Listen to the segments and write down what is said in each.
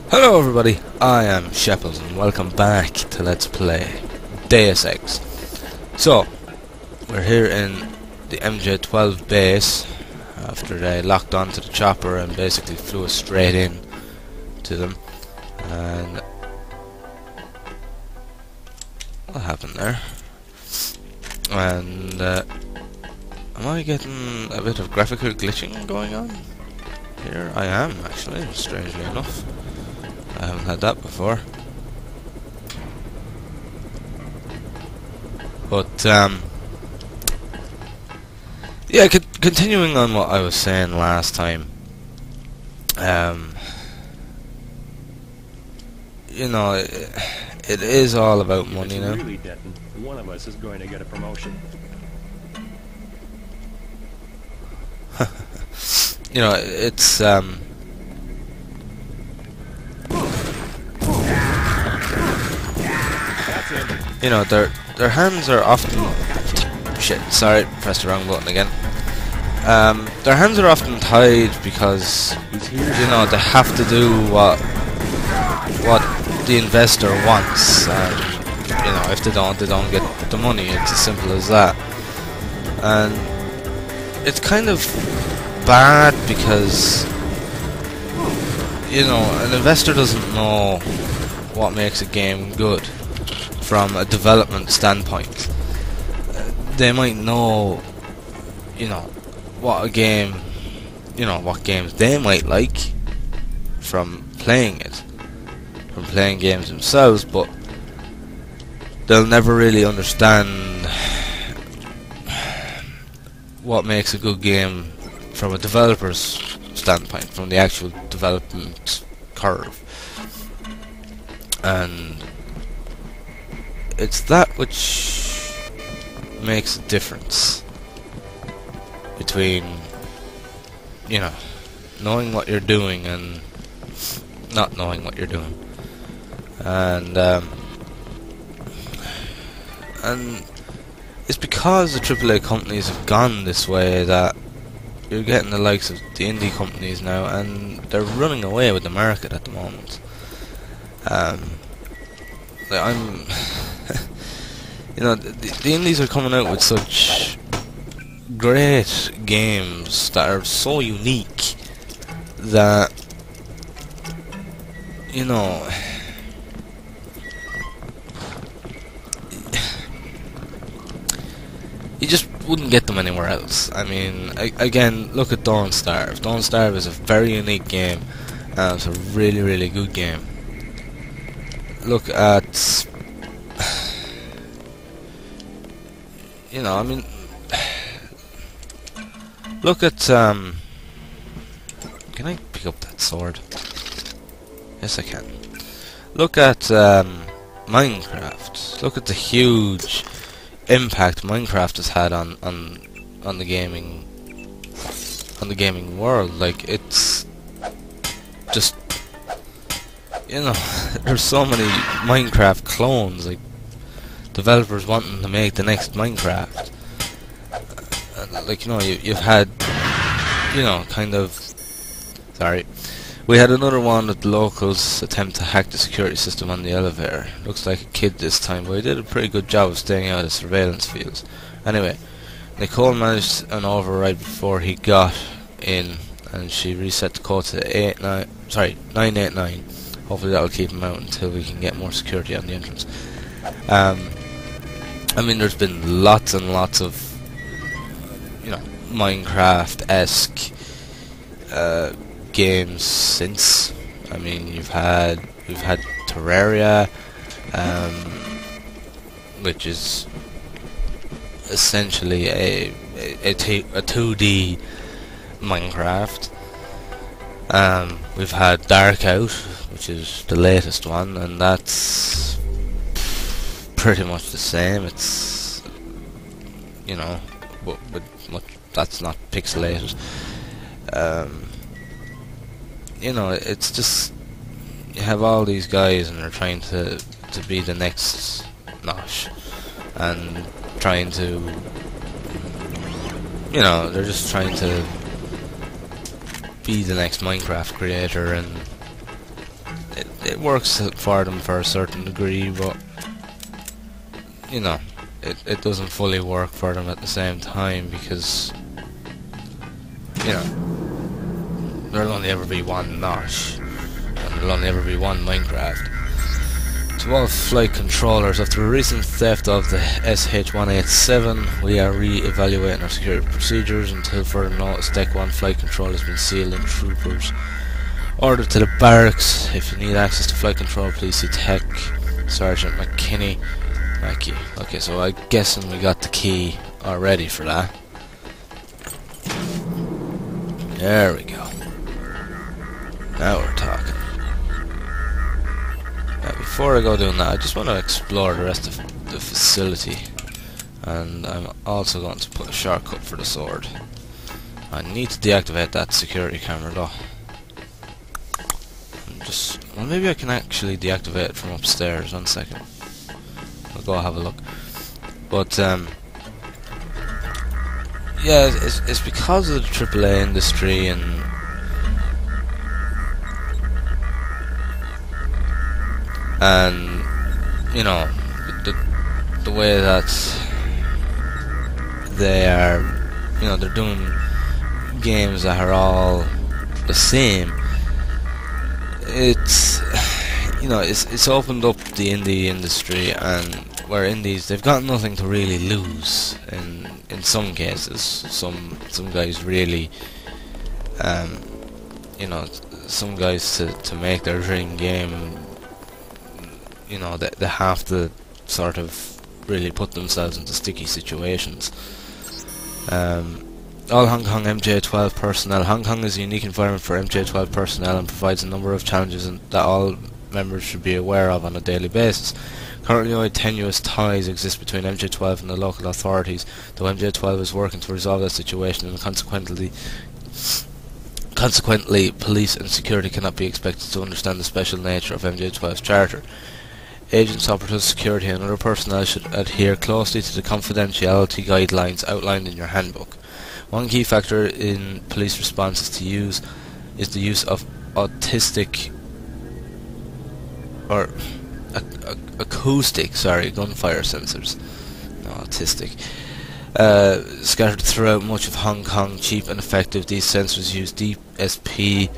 Hello everybody, I am Shepard and welcome back to Let's Play Deus Ex. So, we're here in the MJ-12 base after they locked onto the chopper and basically flew us straight in to them. And what happened there? And am I getting a bit of graphical glitching going on? Here I am actually, strangely enough. I haven't had that before. But, yeah, continuing on what I was saying last time, you know, it is all about money now. Really, Denton, one of us is going to get a promotion. You know, it's, you know, their hands are often... Shit, sorry, pressed the wrong button again. Their hands are often tied because, you know, they have to do what the investor wants. And, you know, if they don't get the money. It's as simple as that. And it's kind of bad because, you know, an investor doesn't know what makes a game good from a development standpoint. They might know, you know, what a game, you know, what games they might like from playing it, from playing games themselves, but they'll never really understand what makes a good game from a developer's standpoint, from the actual development curve. And it's that which makes a difference between, you know, knowing what you're doing and not knowing what you're doing. And it's because the AAA companies have gone this way that you're getting the likes of the indie companies now, and they're running away with the market at the moment. I'm you know, the indies are coming out with such great games that are so unique that, you know, you just wouldn't get them anywhere else. I mean, again, look at Don't Starve. Don't Starve is a very unique game, and it's a really, really good game. Look at, you know, I mean, look at, can I pick up that sword? Yes, I can. Look at, Minecraft. Look at the huge impact Minecraft has had on the gaming world. Like, it's just, you know, there's so many Minecraft clones, like developers wanting to make the next Minecraft. Like, you know, you've had, you know, kind of, sorry, we had another one that the locals attempt to hack the security system on the elevator. Looks like a kid this time, but he did a pretty good job of staying out of surveillance fields. Anyway, Nicole managed an override before he got in, and she reset the code to 989. Hopefully that'll keep him out until we can get more security on the entrance. I mean, there's been lots and lots of, you know, Minecraft-esque games since. I mean, we've had Terraria, which is essentially a 2D Minecraft. We've had Dark Out, which is the latest one, and that's pretty much the same. It's, you know, but that's not pixelated. You know, it's just, you have all these guys and they're trying to be the next Nosh, and trying to, you know, they're just trying to be the next Minecraft creator, and it works for them for a certain degree, but you know, it doesn't fully work for them at the same time, because you know, there'll only ever be one Nosh, and there'll only ever be one Minecraft. To all flight controllers, after a recent theft of the SH-187, we are re-evaluating our security procedures. Until further notice, Deck 1 flight control has been sealed and troopers ordered to the barracks. If you need access to flight control, please see Tech Sergeant Mackey. Okay, so I'm guessing we got the key already for that. There we go. Now we're talking. Before I go doing that, I just want to explore the rest of the facility, and I'm also going to put a shortcut for the sword. I need to deactivate that security camera though. Well, maybe I can actually deactivate it from upstairs. 1 second. I'll go have a look. But yeah, it's because of the AAA industry and you know, the way that they are, you know, they're doing games that are all the same. It's, you know, it's opened up the indie industry, and where indies, they've got nothing to really lose in some cases. Some guys really, you know, some guys to make their dream game, you know, they have to sort of really put themselves into sticky situations. All Hong Kong MJ12 personnel. Hong Kong is a unique environment for MJ12 personnel and provides a number of challenges that all members should be aware of on a daily basis. Currently, only tenuous ties exist between MJ12 and the local authorities, though MJ12 is working to resolve that situation, and consequently, police and security cannot be expected to understand the special nature of MJ12's charter. Agents, operatives, security and other personnel should adhere closely to the confidentiality guidelines outlined in your handbook. One key factor in police responses is the use of acoustic gunfire sensors. No, autistic. Scattered throughout much of Hong Kong, cheap and effective. These sensors use DSP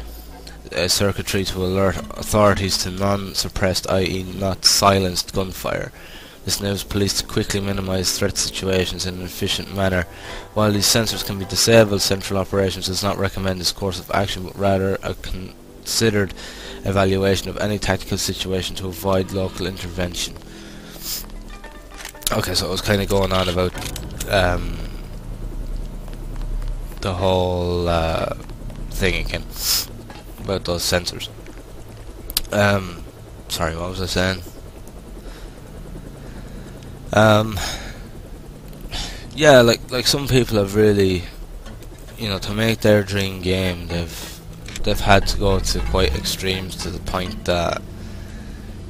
circuitry to alert authorities to non-suppressed, i.e. not silenced gunfire. This enables police to quickly minimize threat situations in an efficient manner. While these sensors can be disabled, Central Operations does not recommend this course of action, but rather a considered evaluation of any tactical situation to avoid local intervention. Okay, so I was kind of going on about the whole thing again, about those sensors. Sorry, what was I saying? Yeah, like some people have really, you know, to make their dream game, they've had to go to quite extremes, to the point that,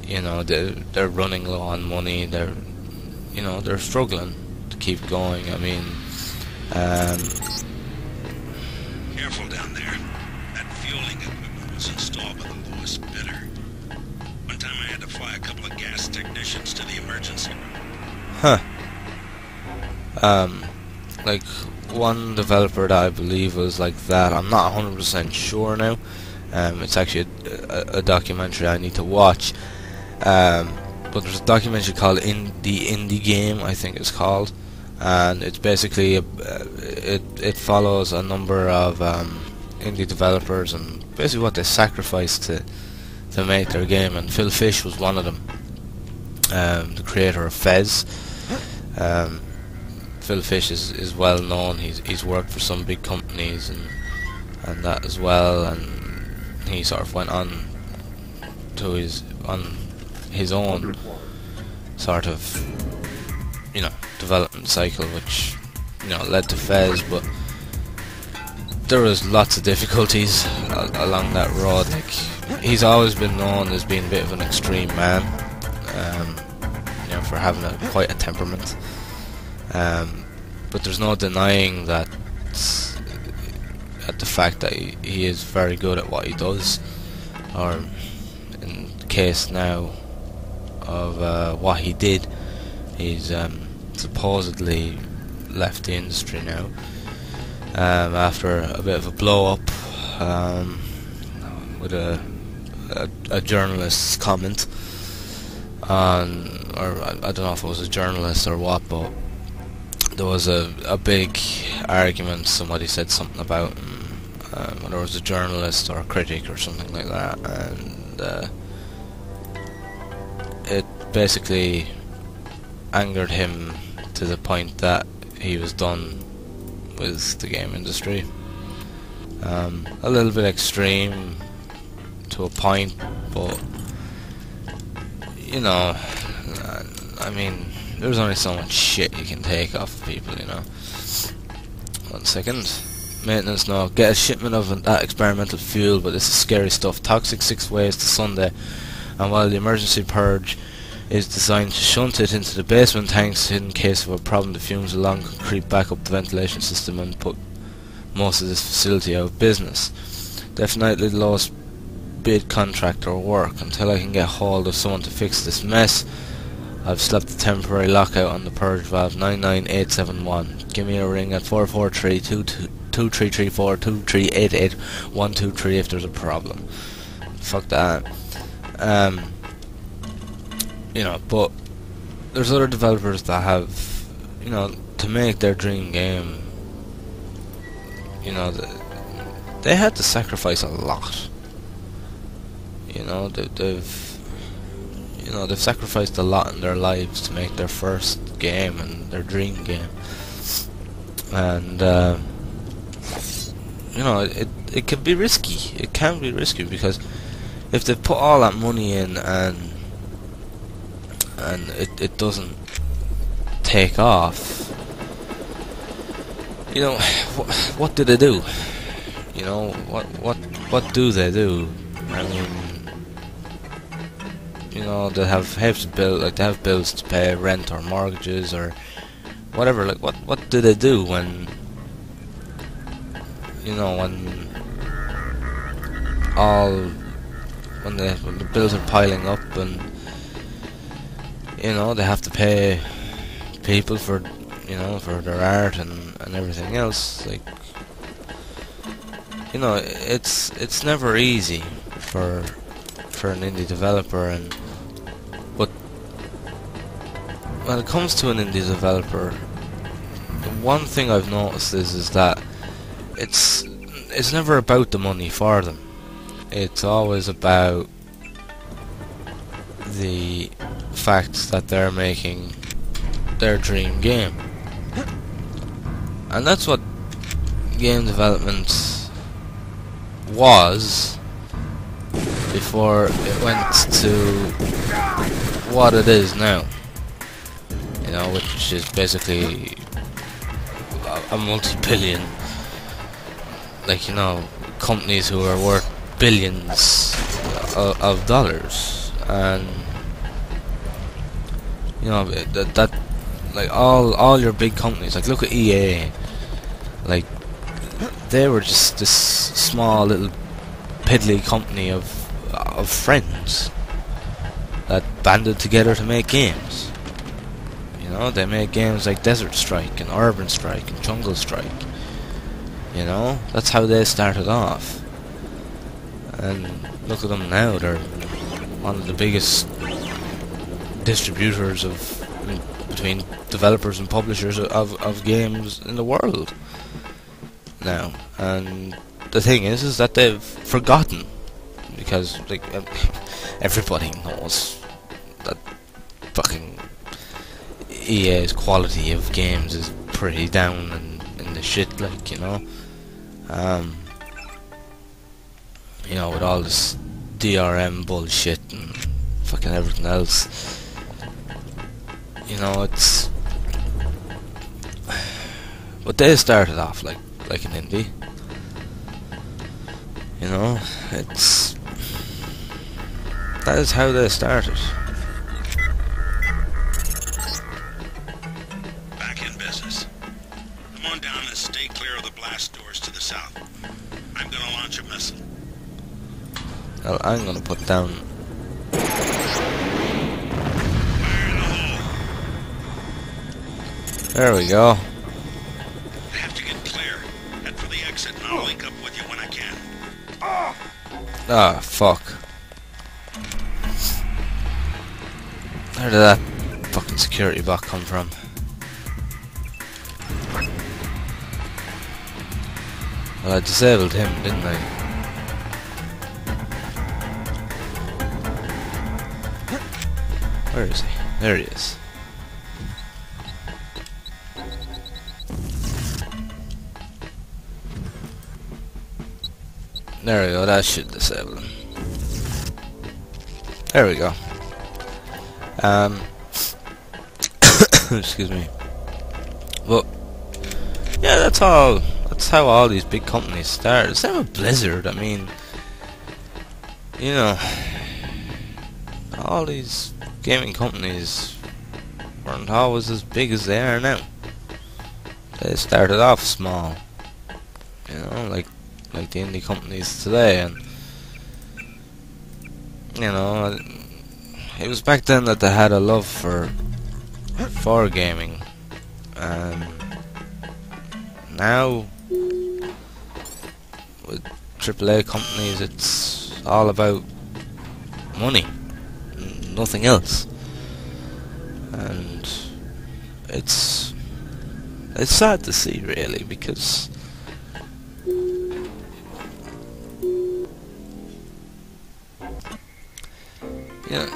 you know, they're running low on money. They're struggling to keep going. I mean, careful down there. That fueling equipment was installed by the lowest bidder. One time I had to fly a couple of gas technicians to the emergency room. Huh. Like one developer that I believe was like that. I'm not 100% sure now. It's actually a documentary I need to watch. But there's a documentary called The Indie Game, I think it's called, and it's basically it follows a number of indie developers and basically what they sacrificed to make their game. And Phil Fish was one of them, the creator of Fez. Phil Fish is well known. He's worked for some big companies and that as well, and he sort of went on to his own sort of, you know, development cycle, which, you know, led to Fez. But there was lots of difficulties along that road. Like, he's always been known as being a bit of an extreme man, you know, for having quite a temperament. But there's no denying that at the fact that he is very good at what he does, or in case now of what he did. He's supposedly left the industry now after a bit of a blow up with a journalist's comment on, or I don't know if it was a journalist or what, but there was a big argument. Somebody said something about whether it was a journalist or a critic or something like that, and it basically angered him to the point that he was done with the game industry. A little bit extreme to a point, but you know, I mean, there's only so much shit you can take off people, you know. 1 second. Maintenance note. Get a shipment of that experimental fuel, but this is scary stuff. Toxic 6 ways to Sunday. And while the emergency purge is designed to shunt it into the basement tanks in case of a problem, the fumes along can creep back up the ventilation system and put most of this facility out of business. Definitely the lowest bid contractor work. Until I can get hold of someone to fix this mess, I've slapped a temporary lockout on the purge valve. 99871. Give me a ring at 443-2334-2388-123 if there's a problem. Fuck that. You know, but there's other developers that have, you know, to make their dream game, you know, they had to sacrifice a lot. You know, they've sacrificed a lot in their lives to make their first game and their dream game. And you know, it can be risky. It can be risky because if they put all that money in and it doesn't take off, you know, what do they do? You know, what do they do? I mean, you know, they have to build, like they have bills to pay, rent or mortgages or whatever. Like what do they do when, you know, when the bills are piling up and, you know, they have to pay people for, you know, for their art and everything else. Like, you know, it's never easy for an indie developer, but when it comes to an indie developer, the one thing I've noticed is that it's never about the money for them. It's always about the fact that they're making their dream game. And that's what game development was before it went to what it is now. You know, which is basically a multi-billion, like, you know, companies who are worth billions of dollars. And you know, that like all your big companies, like look at EA, like they were just this small little piddly company of friends that banded together to make games. You know, they made games like Desert Strike and Urban Strike and Jungle Strike. You know, that's how they started off. And look at them now, they're one of the biggest distributors of, between developers and publishers of games in the world now. And the thing is that they've forgotten, because like everybody knows that fucking EA's quality of games is pretty down in the shit, like, you know. You know, with all this DRM bullshit and fucking everything else. You know, it's... But they started off like an indie. You know, it's... That is how they started. Back in business. Come on down and stay clear of the blast doors to the south. I'm gonna launch a missile. Well, I'm gonna put down There we go. I have to get clear. Head for the exit and I'll link up with you when I can. Ah, fuck. Where did that fucking security bot come from? Well, I disabled him, didn't I? Where is he? There he is. There we go, that should disable him. There we go. Excuse me. But yeah, that's all. That's how all these big companies start. Same with Blizzard. I mean, you know, all these gaming companies weren't always as big as they are now. They started off small, you know, like the indie companies today, and you know, it was back then that they had a love for gaming, and now with AAA companies, it's all about money, nothing else, and it's sad to see, really, because yeah,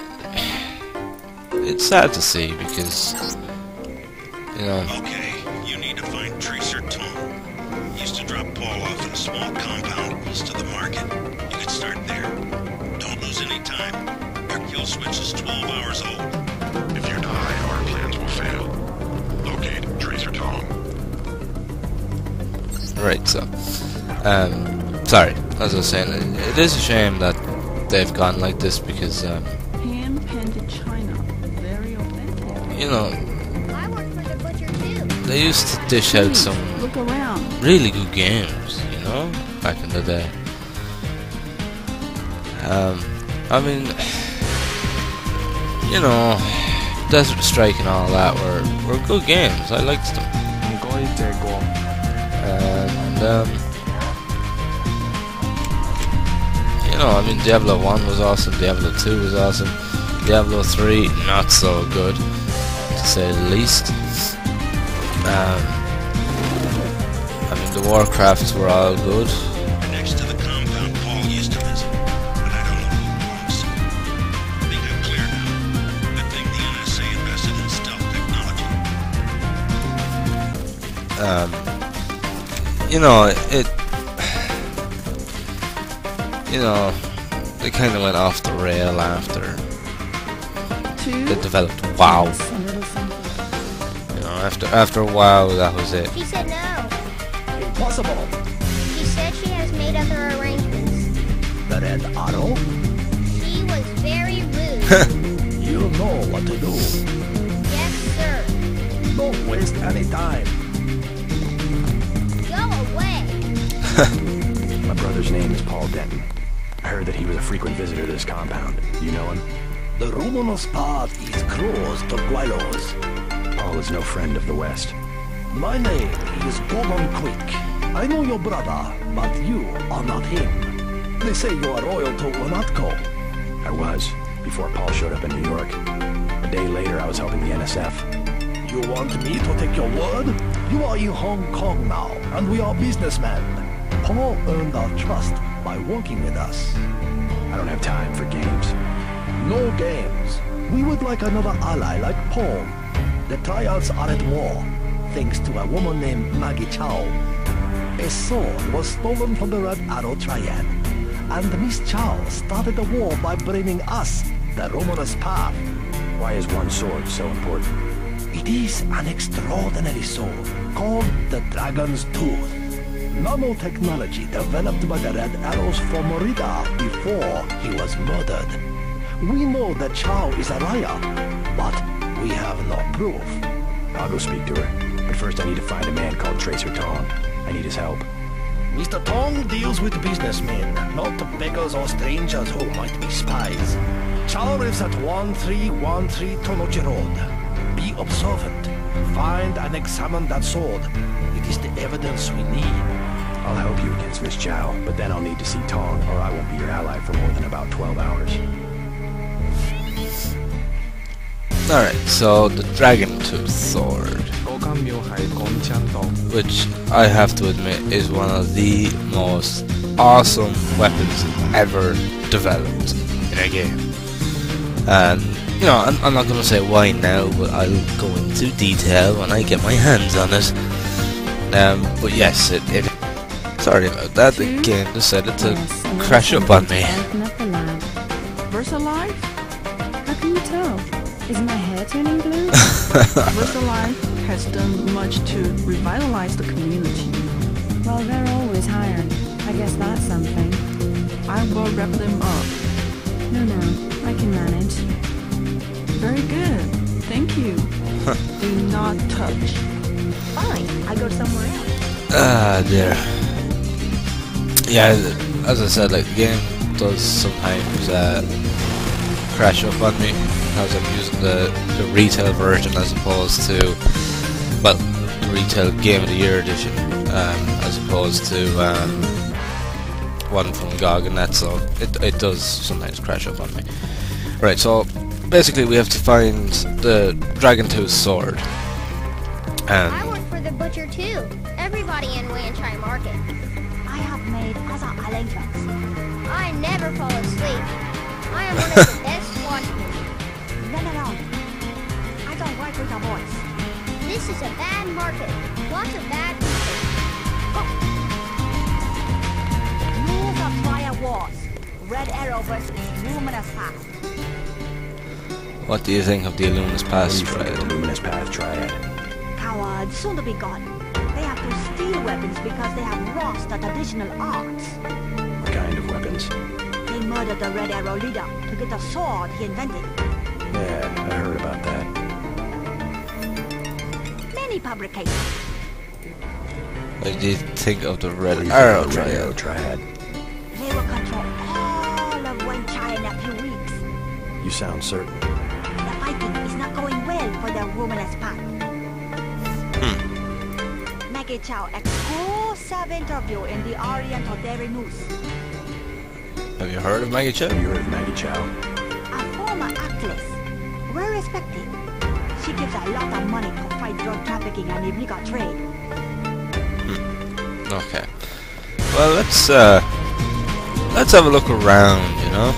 it's sad to see because, you know. Okay, you need to find Tracer Tom. He used to drop Paul off in a small compound east of the market. You could start there. Don't lose any time. Your kill switch is 12 hours old. If you die, our plans will fail. Locate Tracer Tom. Right, so, sorry, as I was saying, it is a shame that they've gone like this because, Hand-painted china, very authentic. you know, I work for the butcher too. they used to dish out Please, some look around. really good games, you know, back in the day. I mean, you know, Desert Strike and all that were good games. I liked them. And you know, I mean, Diablo 1 was awesome, Diablo 2 was awesome, Diablo 3 not so good, to say the least. I mean, the Warcrafts were all good. We're next to the compound Paul used to visit, but I don't know who it was. I think I'm clear now. Good thing the NSA invested in stealth technology. You know, you know, they kind of went off the rail after they developed WoW. You know, after WoW, that was it. She said no. Impossible. She said she has made other arrangements. The Red Arrow? She was very rude. You know what to do. Yes, sir. Don't waste any time. Go away. My brother's name is Paul Denton. I heard that he was a frequent visitor to this compound. You know him? The Romanos path is closed to Guilos. Paul is no friend of the West. My name is Gordon Quick. I know your brother, but you are not him. They say you are loyal to Wanatco. I was, before Paul showed up in New York. A day later, I was helping the NSF. You want me to take your word? You are in Hong Kong now, and we are businessmen. Paul earned our trust by working with us. I don't have time for games. No games. We would like another ally like Paul. The trials are at war, thanks to a woman named Maggie Chow. A sword was stolen from the Red Arrow Triad, and Miss Chow started the war by bringing us the Romanus path. Why is one sword so important? It is an extraordinary sword called the Dragon's Tooth. Nanotechnology developed by the Red Arrows from Morida before he was murdered. We know that Chow is a liar, but we have no proof. I'll go speak to her. But first I need to find a man called Tracer Tong. I need his help. Mr. Tong deals with businessmen, not beggars or strangers who might be spies. Chow lives at 1313 Tonochi Road. Be observant. Find and examine that sword. It is the evidence we need. I'll help you against Miss Chow, but then I'll need to see Tong, or I won't be your ally for more than about 12 hours. Alright, so the Dragon Tooth Sword, which I have to admit is one of the most awesome weapons ever developed in a game. And, you know, I'm not going to say why now, but I'll go into detail when I get my hands on it. But yes, sorry about that, the game decided to crash up on me. VersaLife? How can you tell? Is my hair turning blue? VersaLife has done much to revitalize the community. Well, they're always hiring. I guess that's something. I will wrap them up. No, I can manage. Very good. Thank you. Do not touch. Fine, I go somewhere else. Ah, dear. Yeah, as I said, like, the game does sometimes crash up on me because I'm using the retail version as opposed to, well, the retail Game of the Year edition, as opposed to one from GOG and that, so it does sometimes crash up on me. Right, so basically we have to find the Dragon Tooth Sword. I work for the butcher too. Everybody in Wanchai Market. I have made other arrangements. I never fall asleep. I am one of the best watchmen. No. I don't work with a voice. This is a bad market. Lots of bad people. Rules of Triad Wars. Red Arrow versus Luminous Path. What do you think of the Illuminous Path What do you think of Triad? the Luminous Path Triad? Cowards, soon to be gone. They have to steal weapons because they have lost the traditional arts. What kind of weapons? They murdered the Red Arrow leader to get the sword he invented. Yeah, I heard about that. Many publications. What do you think of the What Red do you Arrow think of the Red Arrow Triad? Triad? They will control all of Wanchai in a few weeks. You sound certain. The fighting is not going well for the Luminous Path. Maggie Chow exclusive interview in the Oriental Daily News. Have you heard of Maggie Chow? Have you heard of Maggie Chow? A former actress, well respected. She gives a lot of money to fight drug trafficking and illegal trade. Okay. Well, let's have a look around, you know?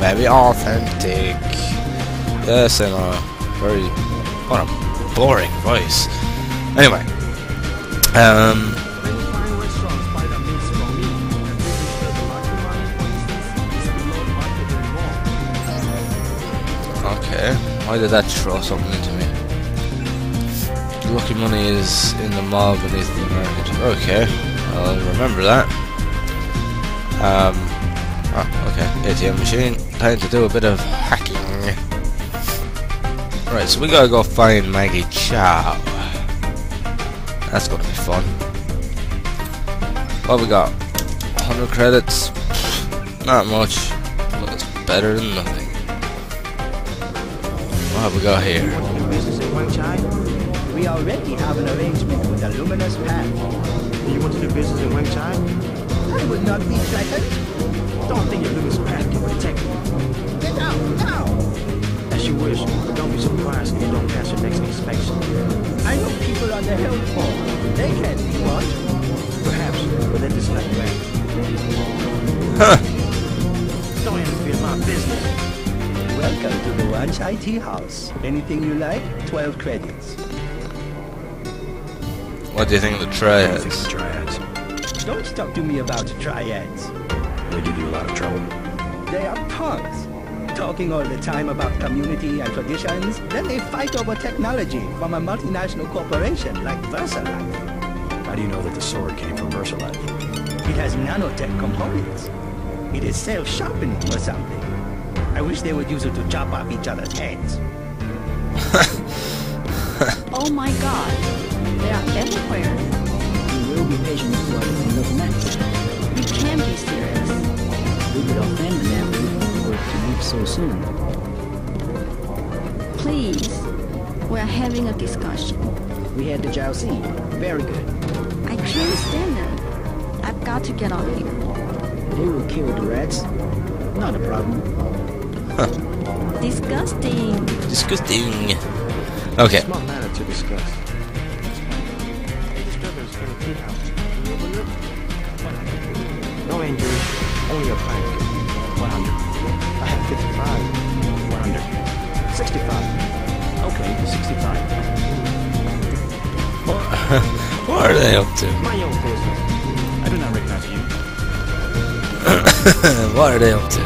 Maybe authentic. Yes, I know. Very... What a boring voice. Anyway. Okay. Why did that throw something into me? The lucky money is in the mall beneath the market. Okay. I'll remember that. Okay. ATM machine. Time to do a bit of hacking. Right, so we gotta go find Maggie Chow. That's gonna be fun. What we got? 100 credits. Not much, but it's better than nothing. What have we got here? Business in Wanchai? We already have an arrangement with the Luminous Path. You want to do business in Wanchai? I would not be threatened. Don't think your Luminous Path can protect you. Get out now! As you wish, but don't be surprised if you don't pass your next inspection. I know people on the hill for. They can't be watched. Perhaps, but that is not right. Huh. Don't interfere in my business. Welcome to the Wanchai Tea House. Anything you like, 12 credits. What do you think of the I think triads? the Triads. Don't talk to me about triads. They give you a lot of trouble. They are punks. Talking all the time about community and traditions, then they fight over technology from a multinational corporation like VersaLife. How do you know that the sword came from VersaLife? It has nanotech components. It is self-sharpening or something. I wish they would use it to chop off each other's heads. Oh my god, they are everywhere. We will be patient to what they look next. You can't be serious. We would offend them if we were to leave so soon. Please. We're having a discussion. We had the Jousey. Very good. I can't stand it. I've got to get out of here. They will kill the rats. Not a problem. Disgusting. Disgusting. Okay. It's not matter to discuss. Disturbance in the tea house. No injuries, only a prank. 100. I have 55. 100. 65. Okay, 65. What are they up to? My own business. I do not recognize you. What are they up to?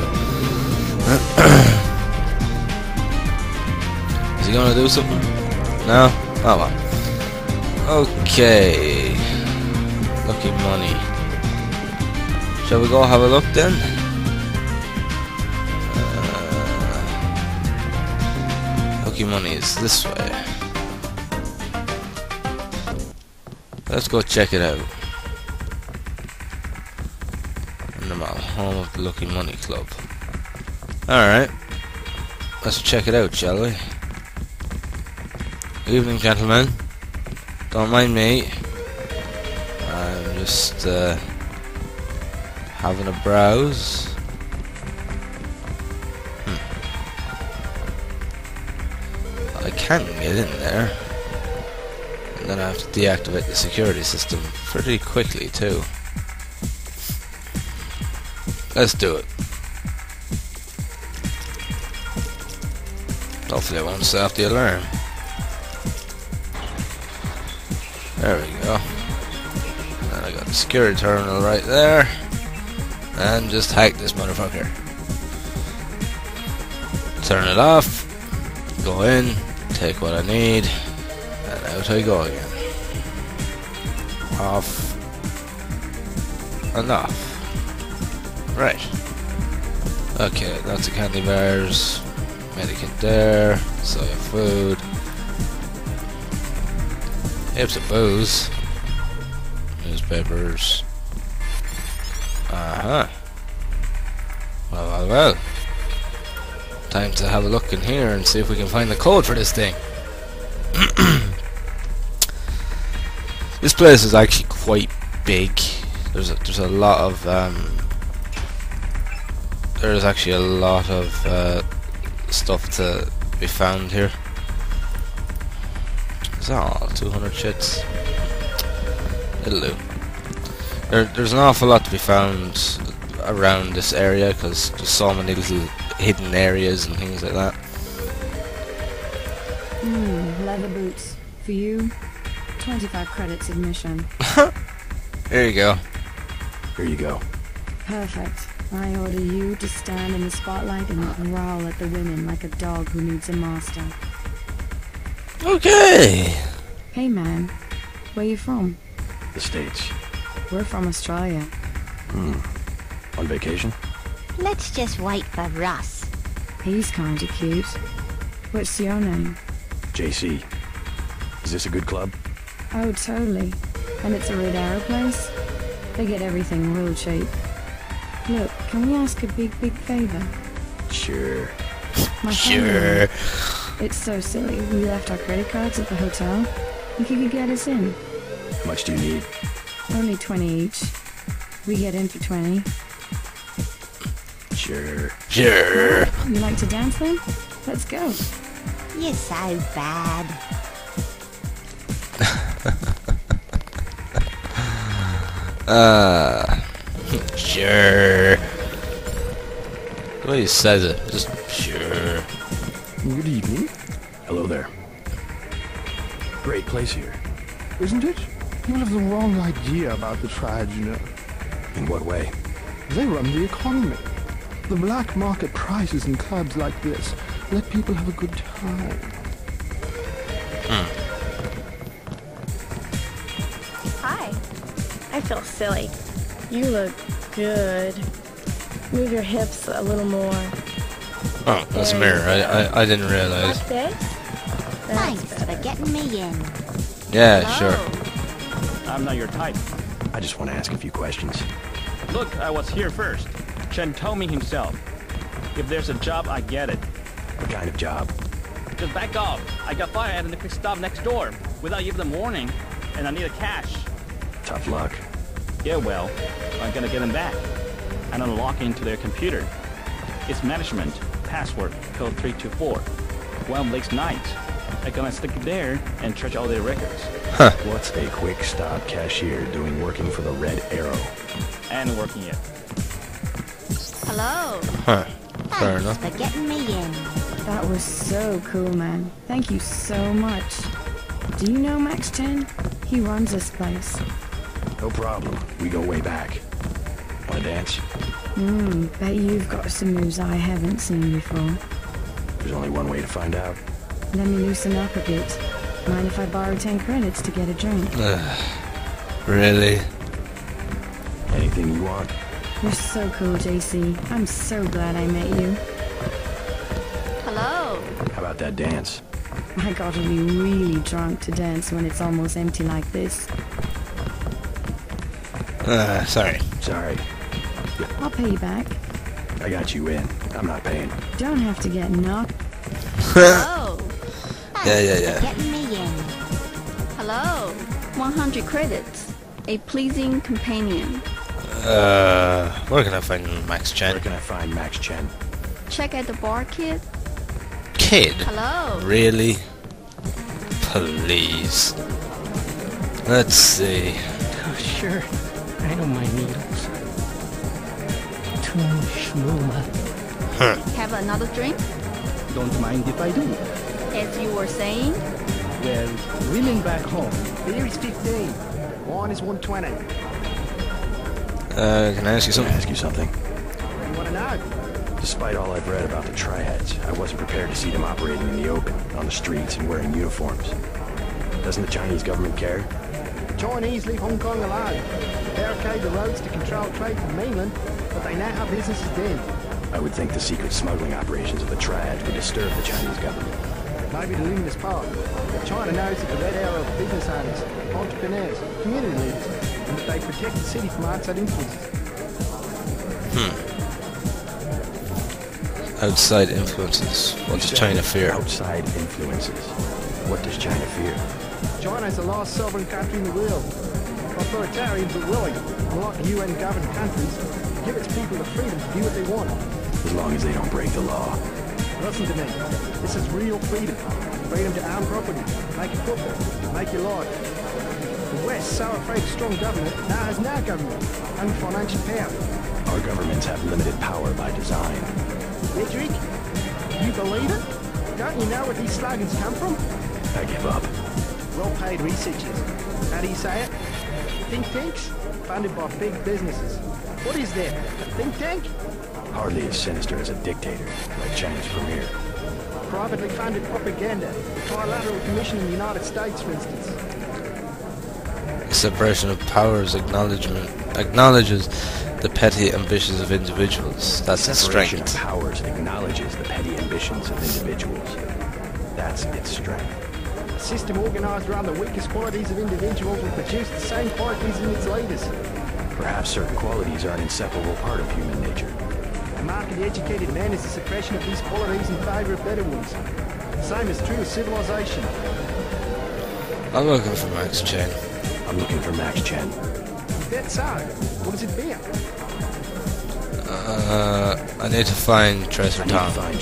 Is he gonna do something? No? Oh well. Okay. Lucky money. Shall we go have a look then? Lucky money is this way. Let's go check it out. Home of the Lucky Money Club. Alright. Let's check it out, shall we? Evening, gentlemen. Don't mind me. I'm just having a browse. I can get in there. And then I have to deactivate the security system pretty quickly too. Let's do it. Hopefully I won't set off the alarm. There we go. And I got the security terminal right there. And just hack this motherfucker. Turn it off. Go in. Take what I need. And out I go again. Off. And off. Right. Okay, that's the candy bars. Medicant there. Soya food. Here's some booze. Newspapers. Uh-huh. Well. Time to have a look in here and see if we can find the code for this thing. This place is actually quite big. There's a lot of there's actually a lot of stuff to be found here. Is that all? 200 shits? It'll do. There's an awful lot to be found around this area because there's so many little hidden areas and things like that. Leather boots. For you, 25 credits admission. There you go. Here you go. Perfect. I order you to stand in the spotlight and growl at the women like a dog who needs a master. Okay. Hey man, where you from? The States. We're from Australia. On vacation? Let's just wait for Russ. He's kinda cute. What's your name? JC. Is this a good club? Oh, totally. And it's a Red Arrow place? They get everything real cheap. Look, can we ask a big favor? Sure. My Sure. family. It's so silly. We left our credit cards at the hotel. Think you could get us in? How much do you need? Only 20 each. We get in for 20. Sure. Sure. You like to dance then? Let's go. You're so bad. Sure. The way he says it, just sure. Good evening. Hello there. Great place here. Isn't it? You have the wrong idea about the tribes, you know. In what way? They run the economy. The black market prices in clubs like this let people have a good time. Hi. I feel silly. You look good. Move your hips a little more. Oh, that's a mirror. I didn't realize. Like this? Thanks for getting me in. Yeah, sure. I'm not your type. I just want to ask a few questions. Look, I was here first. Chen told me himself. If there's a job, I get it. What kind of job? Just back off. I got fire at the quick stop next door without giving them warning, and I need a cash. Tough luck. Yeah, well, I'm gonna get them back and unlock into their computer. It's management, password, code 324. One Blake's night. I'm gonna stick it there and trash all their records. Huh. What's a quick stop cashier doing working for the Red Arrow? And working it. Hello. Huh. Fair enough. Thanks for getting me in. That was so cool, man. Thank you so much. Do you know Max Chen? He runs this place. No problem. We go way back. Wanna dance? Bet you've got some moves I haven't seen before. There's only one way to find out. Let me loosen up a bit. Mind if I borrow 10 credits to get a drink? Really? Anything you want? You're so cool, JC. I'm so glad I met you. Hello. How about that dance? I gotta be really drunk to dance when it's almost empty like this. Sorry. Sorry. I'll pay you back. I got you in. I'm not paying. Don't have to get knocked. Hello. Yeah. Getting me in. Hello. 100 credits. A pleasing companion. Where can I find Max Chen? Where can I find Max Chen? Check at the bar, kid. Kid? Hello. Really? Please. Let's see. Oh, sure. I don't mind needles. Too schmooma. Huh. Have another drink? Don't mind if I do. As you were saying? Well, women back home. Beer is 15. Wine is 120. Can I ask you something? What do you want to know? Despite all I've read about the Triads, I wasn't prepared to see them operating in the open, on the streets, and wearing uniforms. Doesn't the Chinese government care? The Chinese leave Hong Kong alone. Barricade the roads to control trade from mainland, but they now have businesses then. I would think the secret smuggling operations of the Triads would disturb the Chinese government. Maybe the luminous part. But China knows that the Red Arrow of business owners, entrepreneurs, community leaders, and that they protect the city from outside influences. Outside influences. What does China fear? Outside influences. What does China fear? China is the last sovereign country in the world. Authoritarian but willing, unlike UN-governed countries, to give its people the freedom to do what they want. As long as they don't break the law. Listen to me. This is real freedom. Freedom to own property, make a football, make your life. The West, so afraid of strong government, now has no government, only financial power. Our governments have limited power by design. Edric, you believe it? Don't you know where these slogans come from? I give up. Well-paid researchers. How do you say it? Think tanks? Funded by big businesses. What is that? A think tank? Hardly as sinister as a dictator, like China's premier. Privately funded propaganda. The Trilateral Commission in the United States, for instance. Separation of powers acknowledges the petty ambitions of individuals. That's its Separation strength. of powers acknowledges the petty ambitions of individuals. That's its strength. A system organized around the weakest qualities of individuals will produce the same qualities in its leaders. Perhaps certain qualities are an inseparable part of human nature. The mark of the educated man is the suppression of these qualities in favor of better ones. The same is true of civilization. I'm looking for Max Chen. I'm looking for Max Chen. Is that so? What does it be? I need to find Tracer Tom. Are you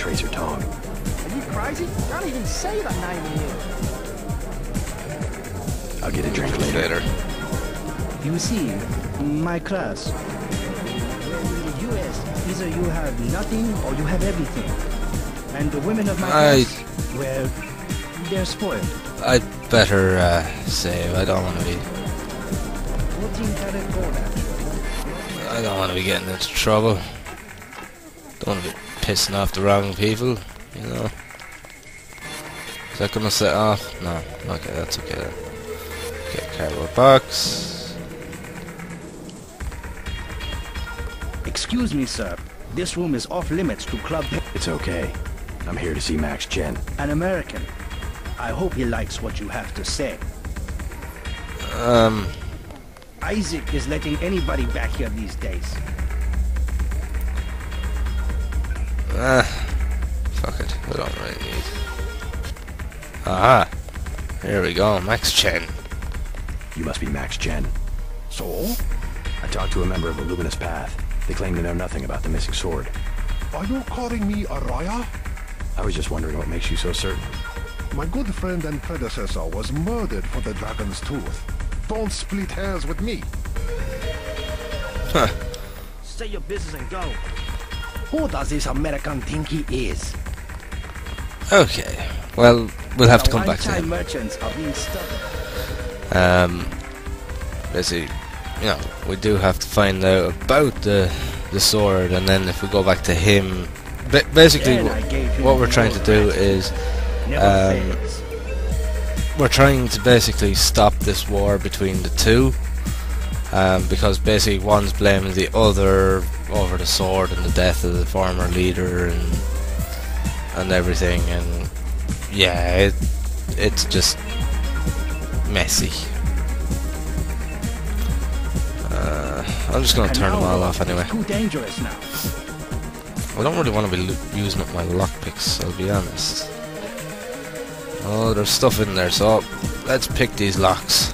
crazy? Don't even say that name here. I'll get a drink later. You see, my class. In the US, either you have nothing or you have everything. And the women of my class, well, they're spoiled. I'd better save. I don't want to be. I don't want to be getting into trouble. Don't want to be pissing off the wrong people, you know. Is that gonna set off? No. Okay, that's okay then. Okay, cardboard box. Excuse me, sir. This room is off limits to club. It's okay. I'm here to see Max Chen. An American. I hope he likes what you have to say. Isaac is letting anybody back here these days. Fuck it. I don't really need. Aha. Here we go, Max Chen. You must be Max Chen. So? I talked to a member of the Luminous Path. They claim to know nothing about the missing sword. Are you calling me a Raya? I was just wondering what makes you so certain. My good friend and predecessor was murdered for the Dragon's Tooth. Don't split hairs with me. Huh. Say your business and go. Who does this American think he is? Okay. Well, we'll have to come back to One-time him. merchants are being stubborn. Basically, you know, we do have to find out about the sword, and then if we go back to him, basically what we're trying to do is we're trying to basically stop this war between the two, because basically one's blaming the other over the sword and the death of the former leader and everything, and yeah, it's just messy. I'm just gonna turn them all off anyway. Too dangerous now. I don't really want to be using up my lockpicks, I'll be honest. Oh, there's stuff in there, so let's pick these locks.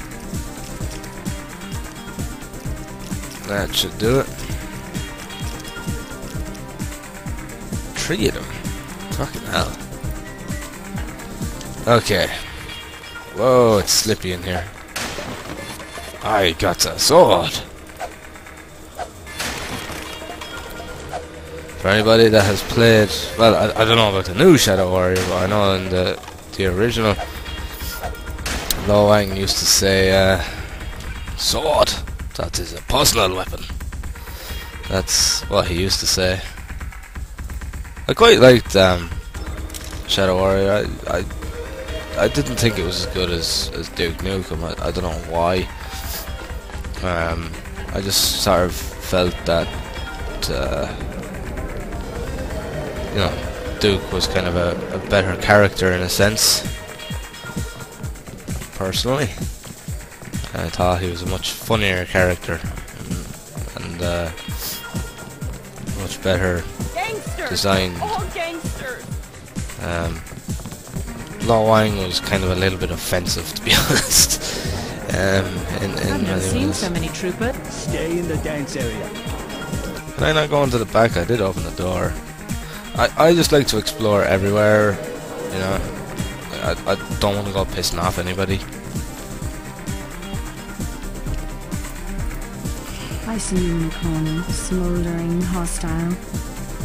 That should do it. 3 of them. Fucking hell. Okay. Whoa, it's slippy in here. I got a sword. For anybody that has played, well, I don't know about the new Shadow Warrior, but I know in the original, Lo Wang used to say, sword, that is a personal weapon. That's what he used to say. I quite liked Shadow Warrior. I didn't think it was as good as Duke Nukem. I don't know why. I just sort of felt that you know, Duke was kind of a better character in a sense. Personally, I thought he was a much funnier character and much better designed. Lo Wang was kind of a little bit offensive, to be honest. I've never seen so many troopers. Stay in the dance area. Can I not go into the back? I did open the door. I just like to explore everywhere, you know. I don't want to go pissing off anybody. I see you in the corner, smouldering, hostile.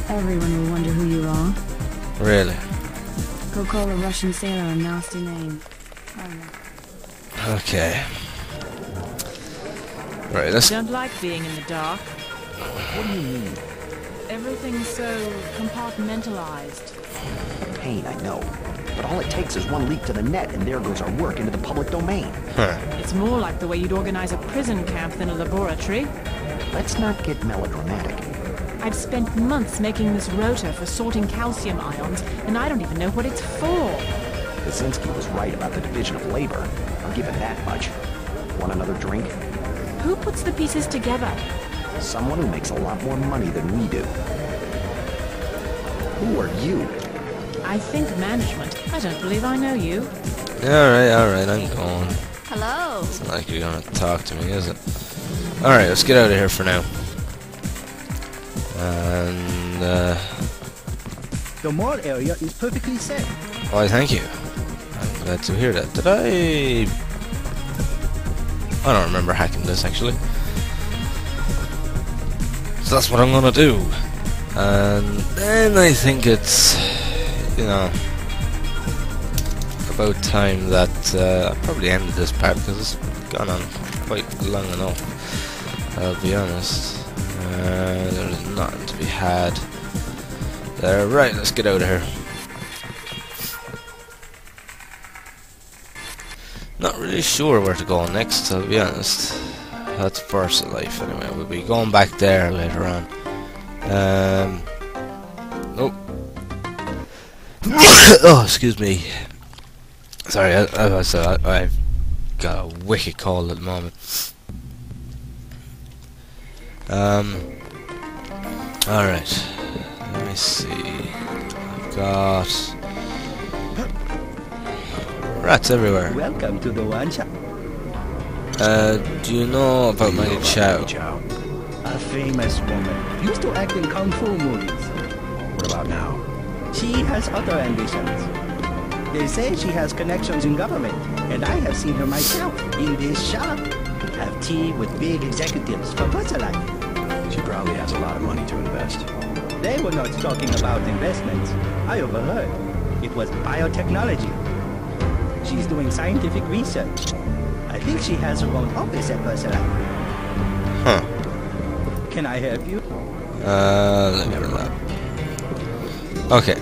Everyone will wonder who you are. Really? Go call a Russian sailor a nasty name. Okay. Right, let's... I don't like being in the dark. What do you mean? Everything's so compartmentalized. Pain, I know. But all it takes is one leak to the net, and there goes our work into the public domain. It's more like the way you'd organize a prison camp than a laboratory. Let's not get melodramatic. I've spent months making this rotor for sorting calcium ions, and I don't even know what it's for. Kaczynski was right about the division of labor. I'll give him that much. Want another drink? Who puts the pieces together? Someone who makes a lot more money than we do. Who are you? I think management. I don't believe I know you. Alright, I'm going. Hello. It's not like you're gonna talk to me, is it? Alright, let's get out of here for now. And, The mall area is perfectly safe. why, thank you. I'm glad to hear that. Did I don't remember hacking this, actually. So that's what I'm gonna do. And then I think it's, you know, about time that I probably ended this part, because it's gone on quite long enough, I'll be honest. There's nothing to be had there. Right, let's get out of here. Not really sure where to go next, I'll be honest. That's Versa Life anyway. We'll be going back there later on. Oh. Oh, excuse me. Sorry, I've got a wicked cold at the moment. Alright. Let me see. I've got... Rats everywhere. Welcome to the one shop. Do you know about Maggie Chow? A famous woman. Used to act in kung fu movies. What about now? She has other ambitions. They say she has connections in government, and I have seen her myself in this shop. Have tea with big executives for Life. She probably has a lot of money to invest. They were not talking about investments. I overheard. It was biotechnology. She's doing scientific research. I think she has her own office at Life. Huh. Can I help you? Let me have that. Okay.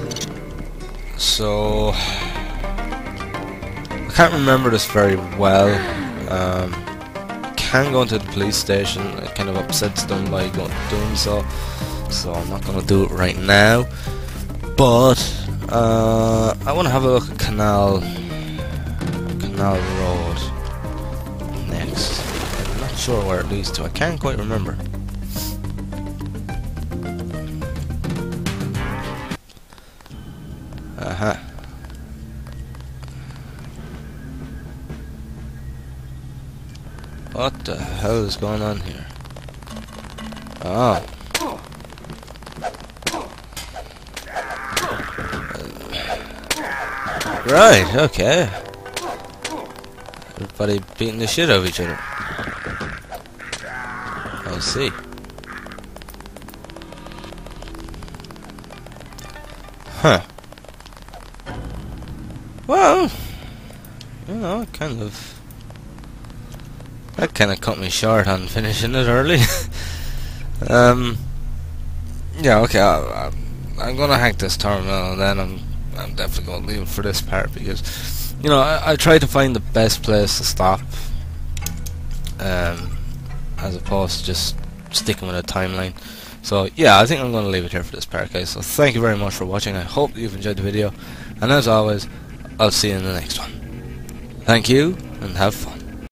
So I can't remember this very well. Can go into the police station. It kind of upsets them by doing so. So I'm not gonna do it right now. But I want to have a look at Canal Road next. I'm not sure where it leads to. I can't quite remember. What the hell is going on here? Oh. Right, okay. Everybody beating the shit out of each other. I see. Huh. Well, you know, that kind of cut me short on finishing it early. Yeah, okay. I'm gonna hack this terminal, and then I'm definitely gonna leave it for this part because, you know, I try to find the best place to stop, as opposed to just sticking with a timeline. So yeah, I think I'm gonna leave it here for this part, guys. So thank you very much for watching. I hope you've enjoyed the video, and as always, I'll see you in the next one. Thank you, and have fun.